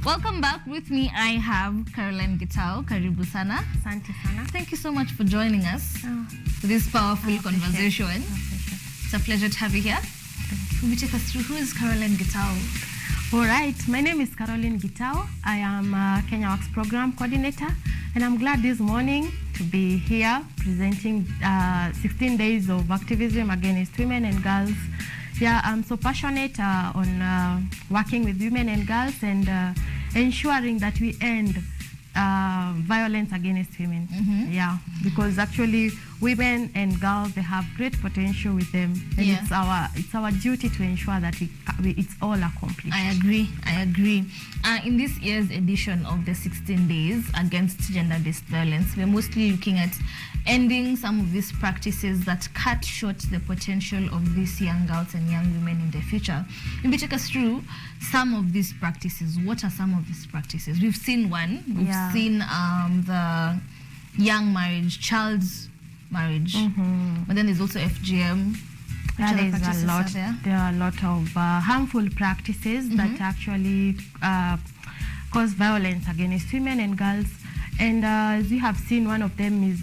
Welcome back. With me, I have Caroline Gitau. Karibu sana. Asante sana. Thank you so much for joining us for this powerful conversation. It's a pleasure to have you here. Will you take us through who is Caroline Gitau? All right, my name is Caroline Gitau. I am a Kenya Works Program Coordinator, and I'm glad this morning to be here presenting 16 days of activism against women and girls. Yeah, I'm so passionate on working with women and girls and ensuring that we end violence against women. Yeah, because actually women and girls, they have great potential with them, and it's our duty to ensure that it's all accomplished. I agree. In this year's edition of the 16 Days Against Gender-Based Violence, we're mostly looking at ending some of these practices that cut short the potential of these young girls and young women in the future. Maybe take us through some of these practices. What are some of these practices? We've seen one. We've seen the young marriage, child's marriage. But then there's also FGM. There are a lot of harmful practices that actually cause violence against women and girls. And as you have seen, one of them is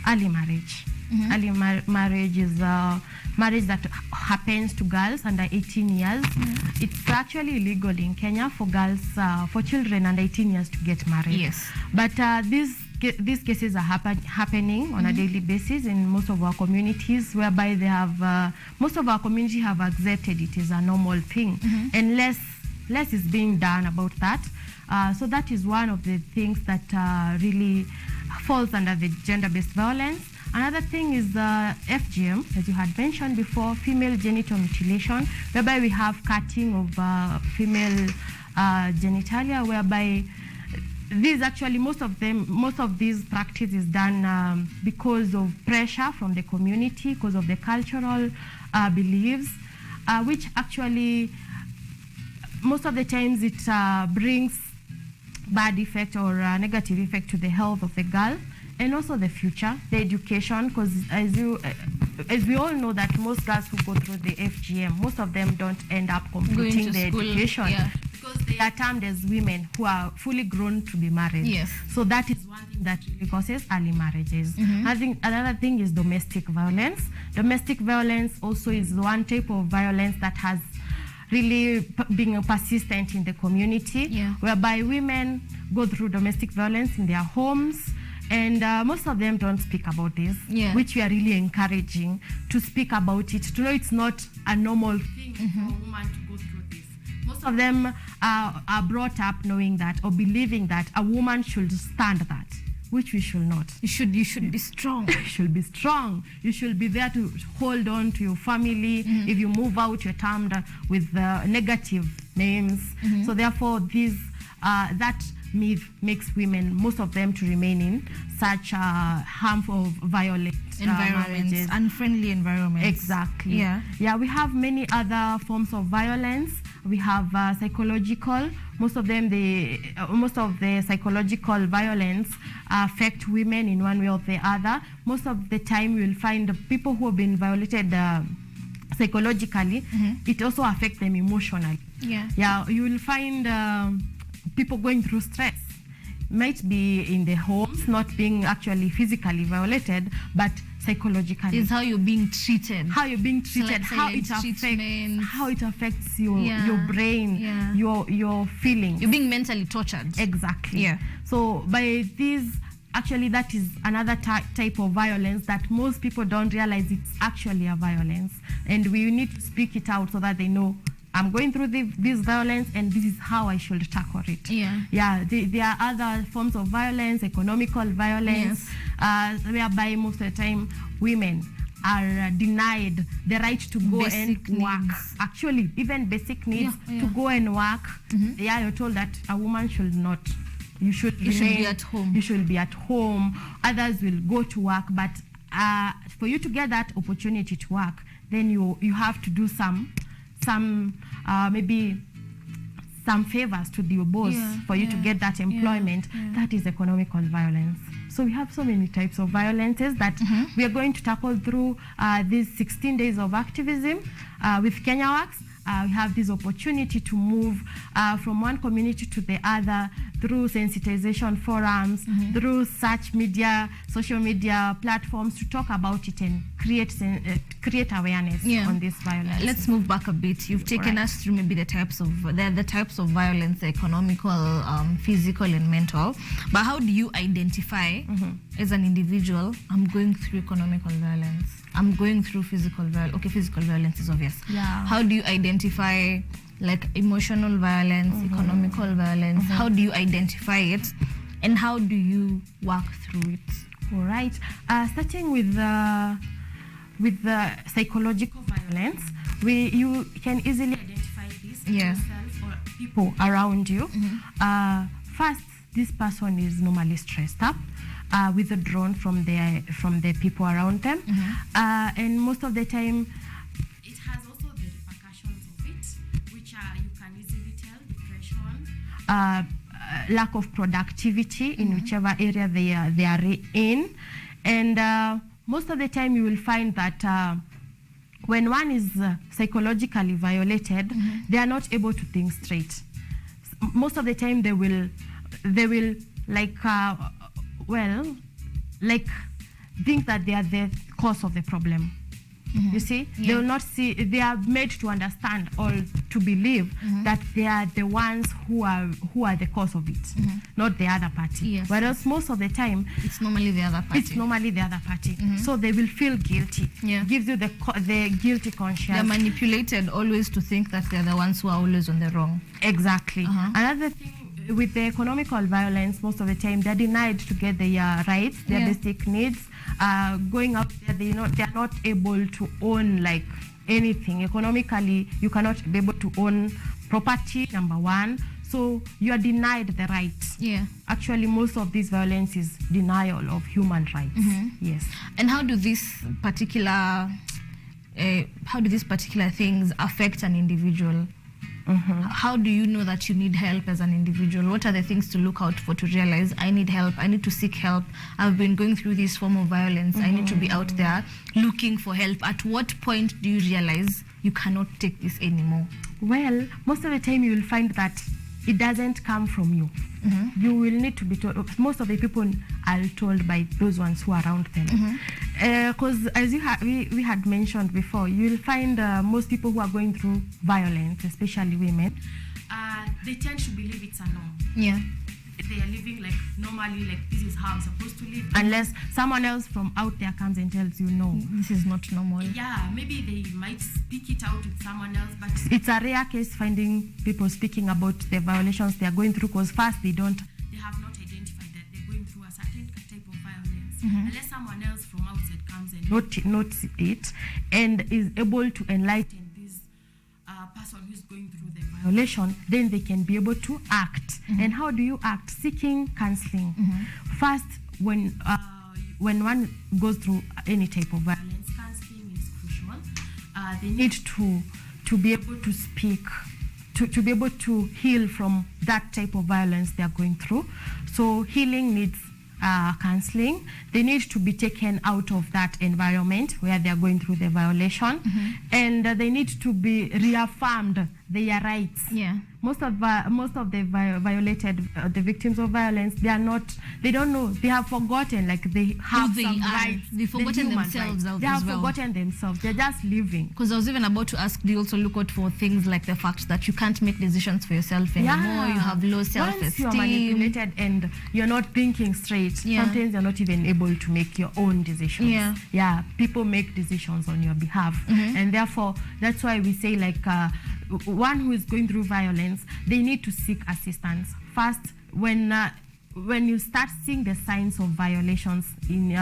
early marriage. Early marriage is marriage that happens to girls under 18 years. It's actually illegal in Kenya for girls, for children under 18 years to get married. Yes. But these cases are happening on a daily basis in most of our communities, whereby they have most of our community have accepted it as a normal thing, and less is being done about that. So that is one of the things that really falls under the gender-based violence. Another thing is FGM, as you had mentioned before, female genital mutilation, whereby we have cutting of female genitalia, whereby these actually, most of these practice is done because of pressure from the community, because of the cultural beliefs, which actually most of the times it brings bad effect or negative effect to the health of the girl and also the future, the education, because as we all know that most girls who go through the FGM, most of them don't end up completing the education because they are termed as women who are fully grown to be married. Yes. So that is one thing that really causes early marriages. I think another thing is domestic violence. Domestic violence also is one type of violence that has really being persistent in the community, whereby women go through domestic violence in their homes, and most of them don't speak about this, which we are really encouraging to speak about it, to know it's not a normal thing for a woman to go through this. Most of them are brought up knowing that or believing that a woman should stand that, which we should not. You should be strong. You should be strong. You should be there to hold on to your family. If you move out, you're termed with negative names. So therefore, that myth makes women, most of them, to remain in such harmful, violent environments, unfriendly environments. Exactly. Yeah. We have many other forms of violence. We have psychological. Most of the psychological violence affect women in one way or the other. Most of the time, you will find the people who have been violated psychologically, it also affects them emotionally. Yeah. You will find people going through stress. Might be in the homes, not being actually physically violated, but psychologically. It's how you're being treated. How you're being treated, how it affects your brain, your feelings. You're being mentally tortured. Exactly. So by these, actually that is another type of violence that most people don't realize it's actually a violence. And we need to speak it out so that they know, I'm going through this violence and this is how I should tackle it. There are other forms of violence, economical violence, whereby most of the time women are denied the right to go and work. Actually, even basic needs to go and work. You're told that a woman should not. You should be at home. You should be at home. Others will go to work, but for you to get that opportunity to work, then you have to do maybe some favors to your boss for you to get that employment. That is economical violence. So we have so many types of violences that we are going to tackle through these 16 days of activism with Kenya Works. we have this opportunity to move from one community to the other through sensitization forums, through such media, social media platforms, to talk about it and create awareness on this violence. Let's move back a bit. You've taken us through maybe the types of violence, economical, physical, and mental. But how do you identify as an individual, I'm going through economical violence, I'm going through physical violence? Okay, physical violence is obvious. How do you identify like emotional violence, economical violence? How do you identify it, and how do you work through it? All right. Starting with the psychological violence, you can easily identify this in yourself or people around you. First, this person is normally stressed up, withdrawn from the people around them, and most of the time it has also the repercussions of it, which are, you can easily tell, depression, lack of productivity in whichever area they are in, and most of the time you will find that when one is psychologically violated, they are not able to think straight. Most of the time they will like think that they are the cause of the problem. You see, they will not see, they are made to understand or to believe that they are the ones who are the cause of it, not the other party. Whereas most of the time it's normally the other party. So they will feel guilty. Gives you the guilty conscience. They're manipulated always to think that they're the ones who are always on the wrong. Exactly. Another thing with the economical violence, most of the time they're denied to get their rights, their basic needs. Going up there, they're not able to own like anything. Economically, you cannot be able to own property, number one. So you are denied the rights. Actually, most of this violence is denial of human rights. Yes. And how do these particular things affect an individual? How do you know that you need help as an individual? What are the things to look out for to realize I need help, I need to seek help, I've been going through this form of violence, I need to be out there looking for help? At what point do you realize you cannot take this anymore? Well, most of the time you will find that it doesn't come from you. You will need to be told. Most of the people are told by those ones who are around them. Because as we had mentioned before, you will find most people who are going through violence, especially women, they tend to believe it's a norm. They are living like normally, like this is how I'm supposed to live, unless someone else from out there comes and tells you no, this is not normal. Maybe they might speak it out with someone else, but it's a rare case finding people speaking about the violations they are going through, because first they have not identified that they're going through a certain type of violence, unless someone else from outside comes and notes it and is able to enlighten this person who's going through the violation, then they can be able to act. And how do you act? Seeking counseling. First, when one goes through any type of violence, counseling is crucial. They need to be able to speak, to be able to heal from that type of violence they are going through. So healing needs counseling. They need to be taken out of that environment where they are going through the violation, and they need to be reaffirmed their rights. Most of the violated, the victims of violence, they don't know, they have forgotten, like they have some rights. They've forgotten themselves they have forgotten themselves. They're just living. Because I was even about to ask, do you also look out for things like the fact that you can't make decisions for yourself anymore? You have low self-esteem. Once you're manipulated and you're not thinking straight, sometimes you're not even able to make your own decisions. People make decisions on your behalf, and therefore that's why we say, like, one who is going through violence, they need to seek assistance. First, when you start seeing the signs of violations in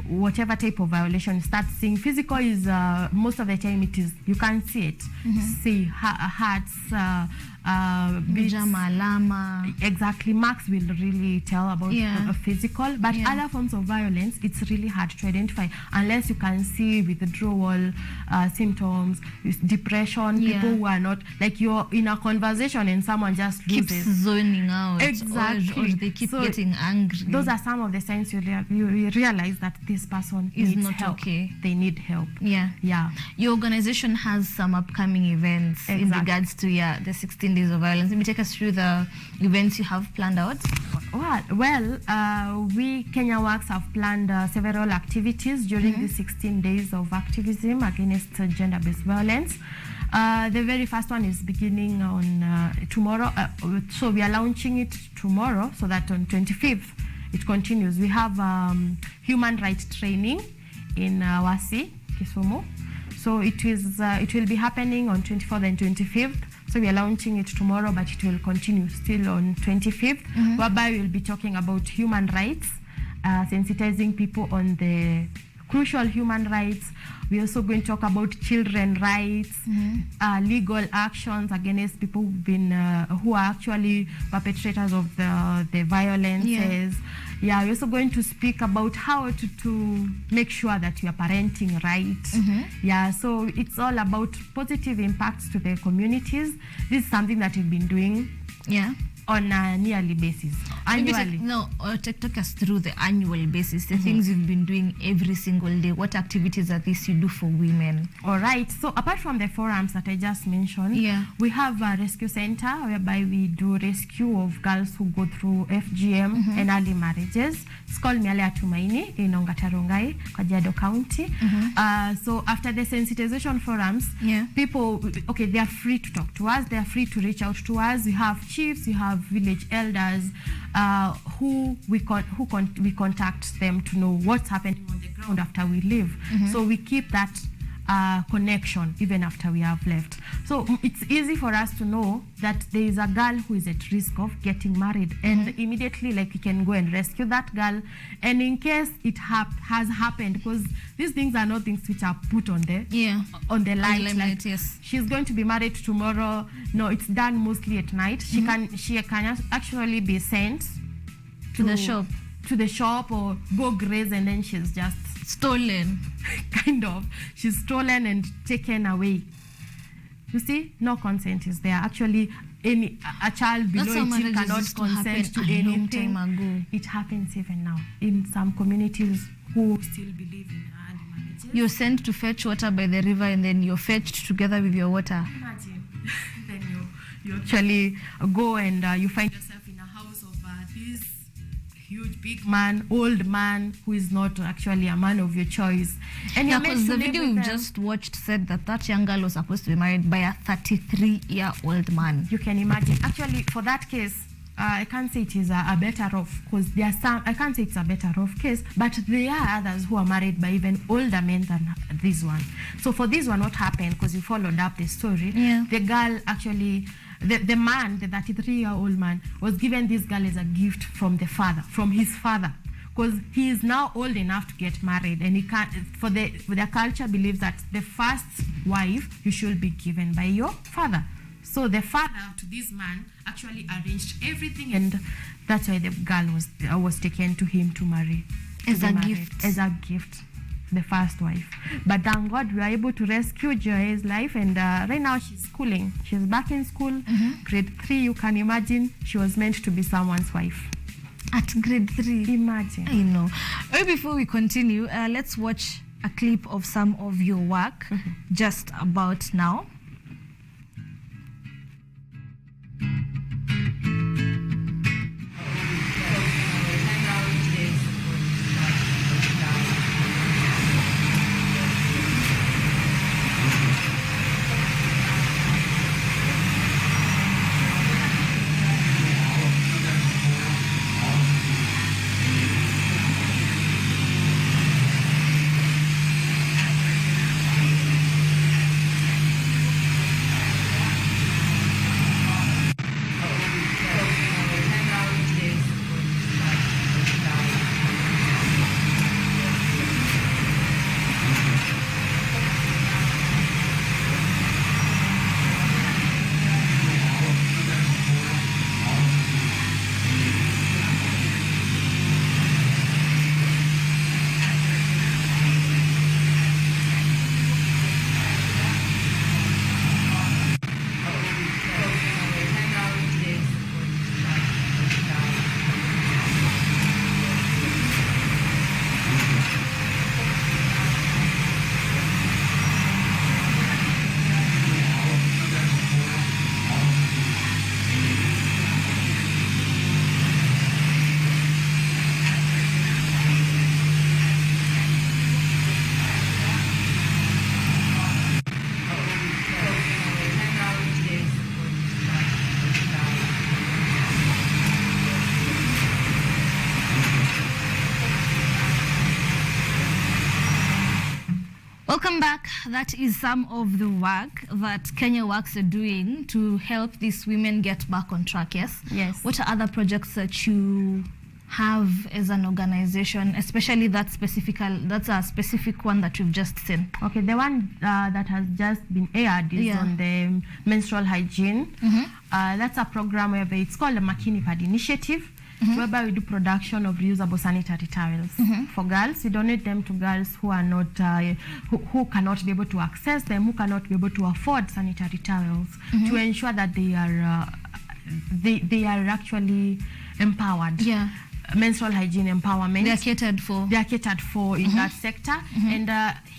whatever type of violation you start seeing, physical is most of the time it is, you can see it. See hearts, alama. Exactly, marks will really tell about a physical, but other forms of violence, it's really hard to identify unless you can see withdrawal symptoms, depression, people who are not, like you're in a conversation and someone just keeps zoning out, exactly, or they keep getting angry. Those are some of the signs you realize that this person is needs not help. Okay. They need help. Yeah. Your organization has some upcoming events in regards to the 16 days of violence. Let me take us through the events you have planned out. We Kenya Works have planned several activities during the 16 days of activism against gender-based violence. The very first one is beginning on tomorrow. So we are launching it tomorrow, so that on 25th it continues. We have human rights training in Wasi, Kisumu. So it will be happening on 24th and 25th. So we are launching it tomorrow, but it will continue still on 25th, whereby we'll be talking about human rights, sensitizing people on the crucial human rights. We're also going to talk about children's rights, legal actions against people who are actually perpetrators of the violences. We're also going to speak about how to make sure that you are parenting right. So it's all about positive impacts to the communities. This is something that we've been doing on a yearly basis. Annually. Take us through the annual basis, the things you've been doing every single day. What activities are these you do for women? All right. So apart from the forums that I just mentioned, we have a rescue center whereby we do rescue of girls who go through FGM and early marriages. It's called Miale Tumaini in Ongatarongai, Kajiado County. So after the sensitization forums, people, they are free to talk to us. They are free to reach out to us. We have chiefs, we have village elders who we contact them to know what's happening on the ground after we leave. So we keep that connection even after we have left. So it's easy for us to know that there is a girl who is at risk of getting married, and immediately we can go and rescue that girl. And in case it has happened, because these things are not things which are put on the light. She's going to be married tomorrow. No, it's done mostly at night. She can actually be sent to the shop or go graze, and then she's just stolen. Kind of. She's stolen and taken away. You see, no consent is there. Actually, a child below 18 cannot consent to anything. Time ago. It happens even now in some communities who still believe in early marriages. You're sent to fetch water by the river, and then you're fetched together with your water. Imagine. Then you actually go and you find yourself in a house of this huge big man, old man, who is not actually a man of your choice. And because the video we just watched said that young girl was supposed to be married by a 33-year-old man. You can imagine. Actually, for that case, I can't say it is a better off, because there are some, I can't say it's a better off case, but there are others who are married by even older men than this one. So for this one, what happened, because we followed up the story, the girl actually, the man, the 33-year-old man, was given this girl as a gift from the father, from his father, because he is now old enough to get married, and he can't, for the culture believes that the first wife you should be given by your father. So the father to this man actually arranged everything, and that's why the girl was taken to him to marry. As a gift. As a gift, the first wife. But thank God we were able to rescue Joy's life, and right now she's schooling. She's back in school, grade 3. You can imagine, she was meant to be someone's wife. At grade 3? Imagine. I know. Right before we continue, let's watch a clip of some of your work just about now. Welcome back. That is some of the work that Kenya Works are doing to help these women get back on track, yes? Yes. What are other projects that you have as an organization, especially that's a specific one that we've just seen? Okay, the one that has just been aired is on the menstrual hygiene. That's a program where it's called the Makini Pad Initiative, whereby we do production of reusable sanitary towels for girls. We donate them to girls who are not, who cannot be able to access them, who cannot be able to afford sanitary towels, to ensure that they are actually empowered. Yeah. Menstrual hygiene empowerment. They are catered for. They are catered for in that sector. And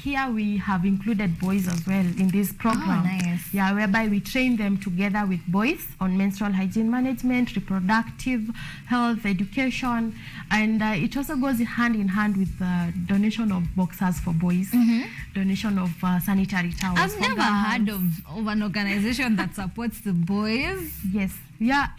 here we have included boys as well in this program. Oh, nice. Yeah, whereby we train them together with boys on menstrual hygiene management, reproductive health, education. And it also goes hand in hand with the donation of boxers for boys, donation of sanitary towels. I've never heard of an organization that supports the boys. Yes, we are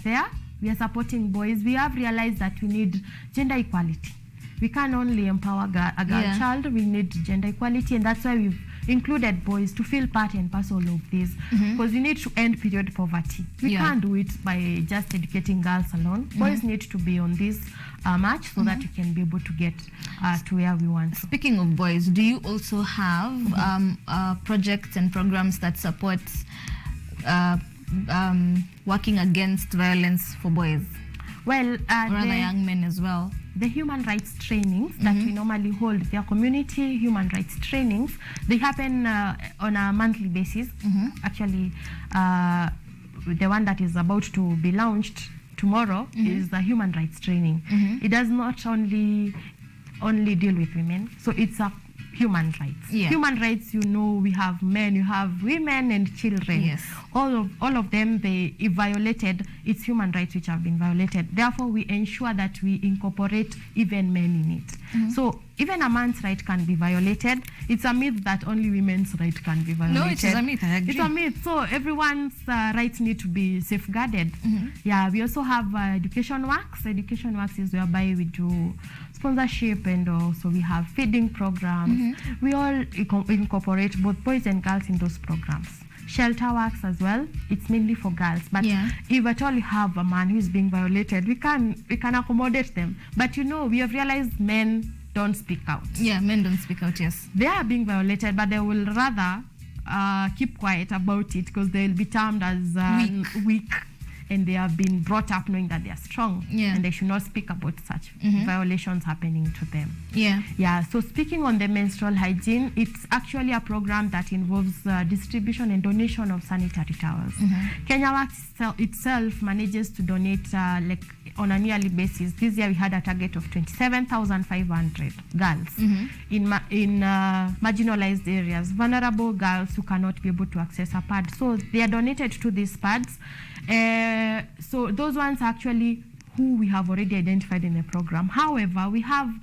there. We are supporting boys. We have realized that we need gender equality. We can't only empower a girl child, we need gender equality, and that's why we've included boys to feel part and parcel of this, because we need to end period poverty. We can't do it by just educating girls alone. Boys need to be on this march so that we can be able to get to where we want. Speaking of boys, do you also have projects and programs that support working against violence for boys? Well, or other young men as well. The human rights trainings that we normally hold, their community human rights trainings, they happen on a monthly basis. Actually, the one that is about to be launched tomorrow is the human rights training. It does not only deal with women, so it's a human rights. Human rights, we have men, you have women and children. Yes. All of them, if violated, it's human rights which have been violated. Therefore, we ensure that we incorporate even men in it. So even a man's right can be violated. It's a myth that only women's right can be violated. No, it is a myth. I agree. It's a myth. So everyone's rights need to be safeguarded. Yeah, we also have education works. Education works is whereby we do sponsorship, and also we have feeding programs. We all incorporate both boys and girls in those programs. Shelter works as well. It's mainly for girls, but if at all you have a man who is being violated, we can accommodate them. But we have realized men don't speak out. Yeah, men don't speak out. Yes, they are being violated, but they will rather keep quiet about it because they will be termed as weak. And they have been brought up knowing that they are strong, and they should not speak about such violations happening to them. So speaking on the menstrual hygiene, it's actually a program that involves distribution and donation of sanitary towels. Kenya Works itself manages to donate like on a yearly basis. This year we had a target of 27,500 girls in marginalized areas, vulnerable girls who cannot be able to access a pad. So they are donated to these pads. So those ones are actually who we have already identified in the program. However, we have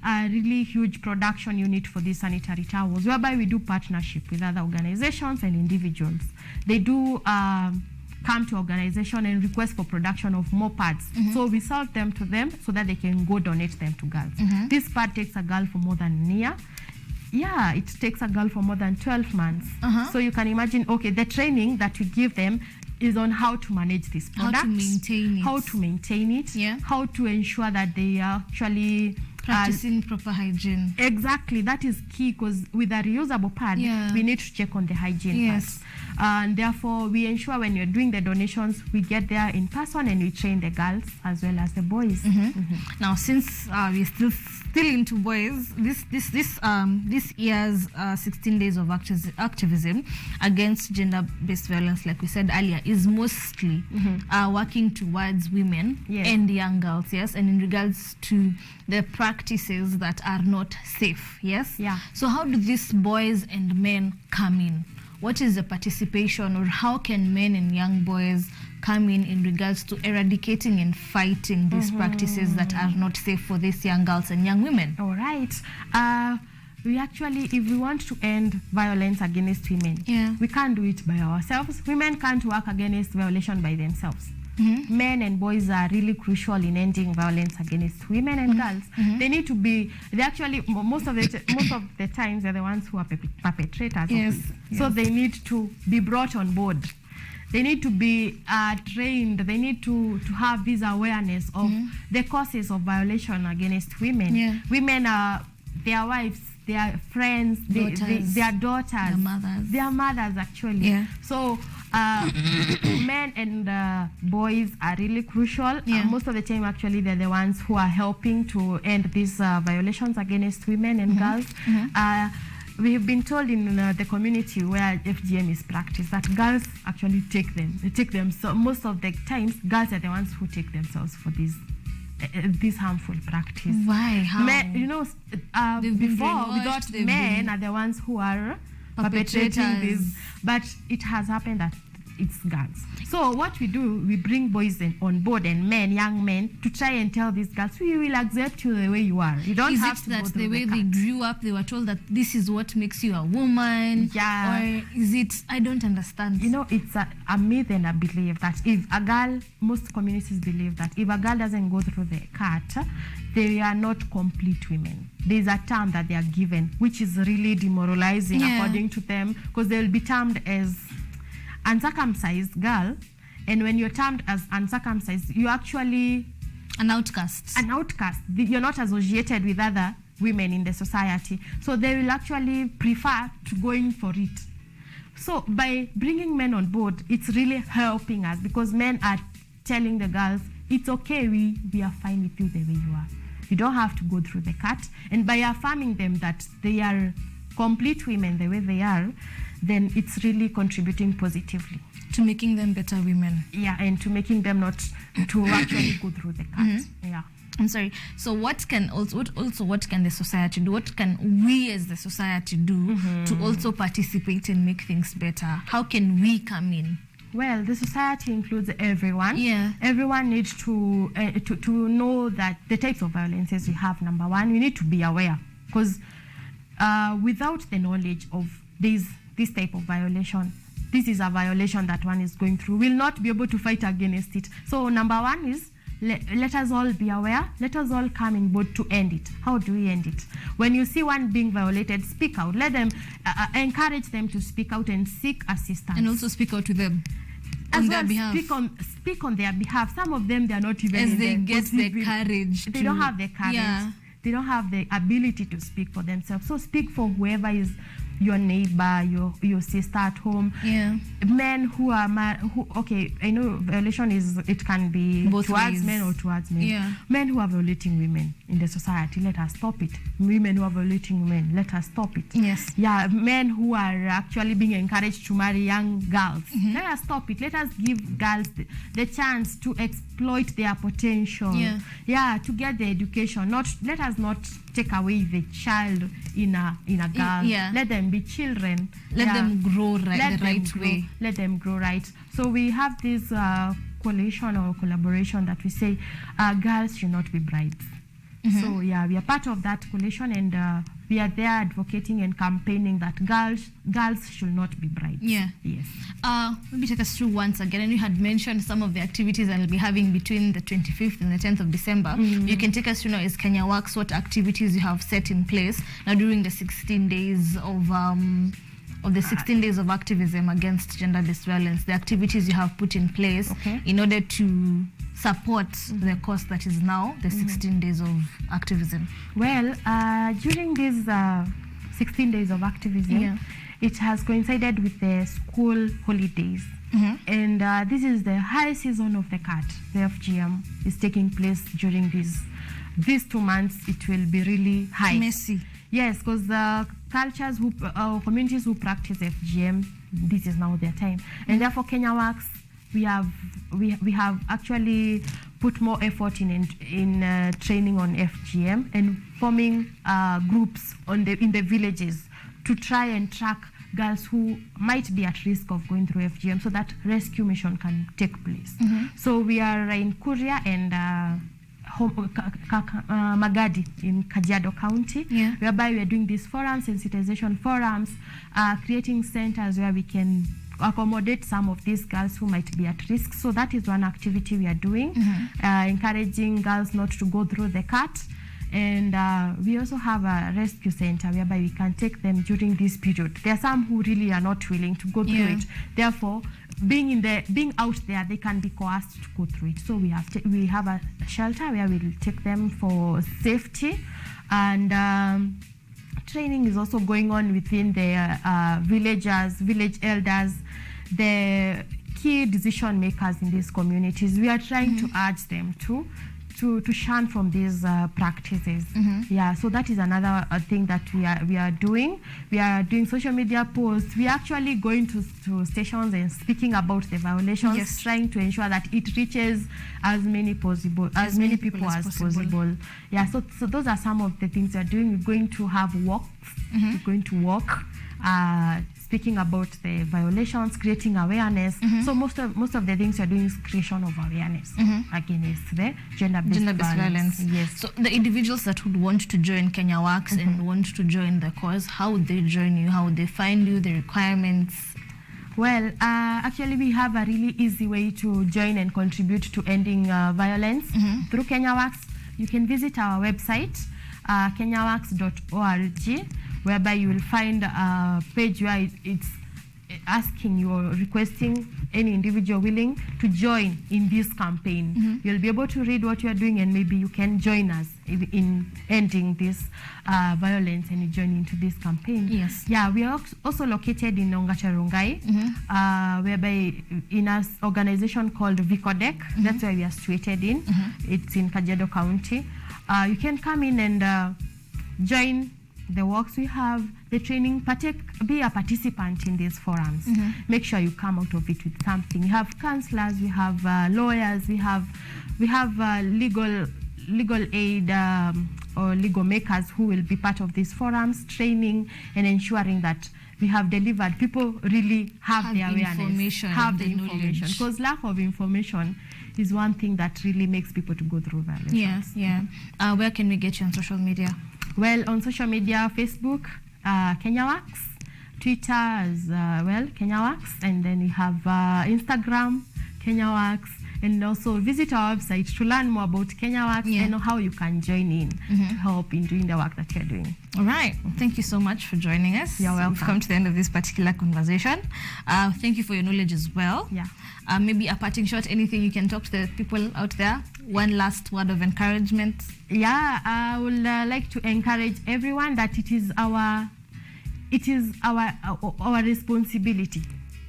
a really huge production unit for these sanitary towels, whereby we do partnership with other organizations and individuals. They do come to organization and request for production of more pads. So we sell them to them so that they can go donate them to girls. This pad takes a girl for more than a year. Yeah, it takes a girl for more than 12 months. So you can imagine, okay, the training that we give them is on how to manage this product, how to maintain it, how to ensure that they are actually practicing proper hygiene. Exactly, that is key, because with a reusable pad, we need to check on the hygiene part. And therefore, we ensure when you're doing the donations, we get there in person and we train the girls as well as the boys. Now, since we're still into boys, this year's 16 days of activism against gender-based violence, like we said earlier, is mostly working towards women and young girls, and in regards to the practices that are not safe, So how do these boys and men come in? What is the participation, or how can men and young boys come in regards to eradicating and fighting these practices that are not safe for these young girls and young women? All right. We actually, if we want to end violence against women, we can't do it by ourselves. Women can't work against violation by themselves. men and boys are really crucial in ending violence against women and girls. They need to be, they actually, most of the times they're the ones who are perpetrators. Yes. So they need to be brought on board. They need to be trained. They need to have this awareness of the causes of violation against women. Yeah. Women are their wives, their friends, their daughters, their mothers actually. Yeah. So men and boys are really crucial. Yeah. Most of the time actually they're the ones who are helping to end these violations against women and girls. We have been told in the community where FGM is practiced that girls actually take them. They take them. So most of the times, girls are the ones who take themselves for this harmful practice. Why? How? Men, you know, before we thought men are the ones who are perpetrating this, but it has happened that it's girls. So what we do, we bring boys on board and men, young men, to try and tell these girls, we will accept you the way you are. You don't have to go through the way they grew up, they were told that this is what makes you a woman? Yeah. Or is it, I don't understand. You know, it's a myth and a belief that if a girl, most communities believe that if a girl doesn't go through the cut, they are not complete women. There's a term that they are given, which is really demoralizing according to them, because they'll be termed as uncircumcised girl, and when you're termed as uncircumcised, you're actually an outcast. An outcast. You're not associated with other women in the society. So they will actually prefer to going for it. So by bringing men on board, it's really helping us, because men are telling the girls, it's okay, we are fine with you the way you are. You don't have to go through the cut. And by affirming them that they are complete women the way they are, then it's really contributing positively to making them better women. Yeah, and to making them not to actually go through the cut. Yeah. I'm sorry. So what can the society do? What can we as the society do to also participate and make things better? How can we come in? Well, the society includes everyone. Yeah. Everyone needs to know that the types of violences we have. Number one, we need to be aware, because without the knowledge of this type of violation, this is a violation that one is going through, will not be able to fight against it. So number one is let us all be aware. Let us all come in board to end it. How do we end it? When you see one being violated, speak out. Let them encourage them to speak out and seek assistance. And also speak out to them. As well, speak on their behalf. Some of them, they are not even as they get the courage. They don't have the courage. Yeah. They don't have the ability to speak for themselves. So speak for whoever is your neighbor, your sister at home. Yeah. Men who are okay, I know violation it can be both towards ways. men or towards men. Yeah. Men who are violating women in the society, let us stop it. Women who are violating women, let us stop it. Yes. Yeah, men who are actually being encouraged to marry young girls, let us stop it. Let us give girls the chance to exploit their potential. Yeah. Yeah, to get the education. Let us not take away the child in a girl. Yeah. Let them be children. Let them grow the right way. Let them grow right. So we have this coalition or collaboration that we say girls should not be brides. So yeah, we are part of that coalition, and we are there advocating and campaigning that girls should not be brides. Yeah. Yes. Maybe take us through once again. And you had mentioned some of the activities that will be having between the 25th and the 10th of December. You can take us through now as Kenya Works, what activities you have set in place now during the 16 days of the 16 days of activism against gender-based violence, the activities you have put in place in order to support the cause that is now the 16 days of activism. Well, during these 16 days of activism, it has coincided with the school holidays. And this is the high season of the CAT. The FGM is taking place during these 2 months. It will be really high. Messy. Yes, because the communities who practice FGM, this is now their time. And therefore, Kenya Works, we have actually put more effort in training on FGM and forming groups in the villages to try and track girls who might be at risk of going through FGM, so that rescue mission can take place. So we are in Kuria and Magadi in Kajiado County, whereby we are doing these forums, sensitization forums, creating centers where we can accommodate some of these girls who might be at risk. So that is one activity we are doing, encouraging girls not to go through the cut. And we also have a rescue center whereby we can take them during this period. There are some who really are not willing to go through it. Therefore, being out there, they can be coerced to go through it. So we have a shelter where we'll take them for safety, and training is also going on within the village elders, the key decision makers in these communities. We are trying to urge them to shun from these practices. Yeah, so that is another thing that we are doing. We are doing social media posts. We are actually going to stations and speaking about the violations, trying to ensure that it reaches as many people as possible. Yeah, so those are some of the things we are doing. We're going to have walks. We're going to walk, speaking about the violations, creating awareness. So most of the things we're doing is creation of awareness against the gender-based violence. Yes. So the individuals that would want to join Kenya Works and want to join the cause, how would they join you? How would they find you? The requirements? Well, actually, we have a really easy way to join and contribute to ending violence through Kenya Works. You can visit our website, kenyaworks.org, whereby you will find a page where it's asking you or requesting any individual willing to join in this campaign. You'll be able to read what you are doing, and maybe you can join us in ending this violence and you join into this campaign. Yes. Yeah, we are also located in Ongacharungai, whereby in an organization called Vicodec. That's where we are situated in. It's in Kajiado County. You can come in and join the works we have, the training, be a participant in these forums. Make sure you come out of it with something. We have counselors, we have lawyers, we have legal aid or legal makers who will be part of these forums, training and ensuring that we have delivered. People really have the awareness, have the information, because lack of information is one thing that really makes people to go through violence. Yes, yeah. Where can we get you on social media? Well, on social media, Facebook, Kenya Works, Twitter as well, Kenya Works, and then we have Instagram, Kenya Works, and also visit our website to learn more about Kenya Works and how you can join in to help in doing the work that you're doing. All right. Thank you so much for joining us. You're welcome. We've come to the end of this particular conversation. Thank you for your knowledge as well. Yeah. Maybe a parting shot, anything you can talk to the people out there? One last word of encouragement? Yeah, I would like to encourage everyone that it is our responsibility.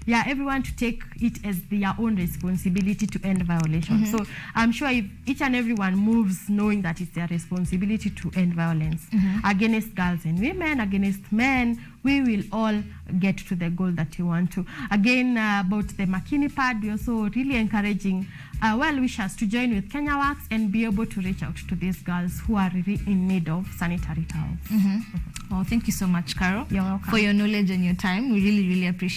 Yeah, everyone to take it as their own responsibility to end violence. So I'm sure if each and everyone moves knowing that it's their responsibility to end violence against girls and women, against men, we will all get to the goal that we want to. Again, about the Makini pad, we're also really encouraging well-wishers to join with Kenya Works and be able to reach out to these girls who are really in need of sanitary towels. Well, thank you so much, Carol, You're welcome. for your knowledge and your time. We really, really appreciate it.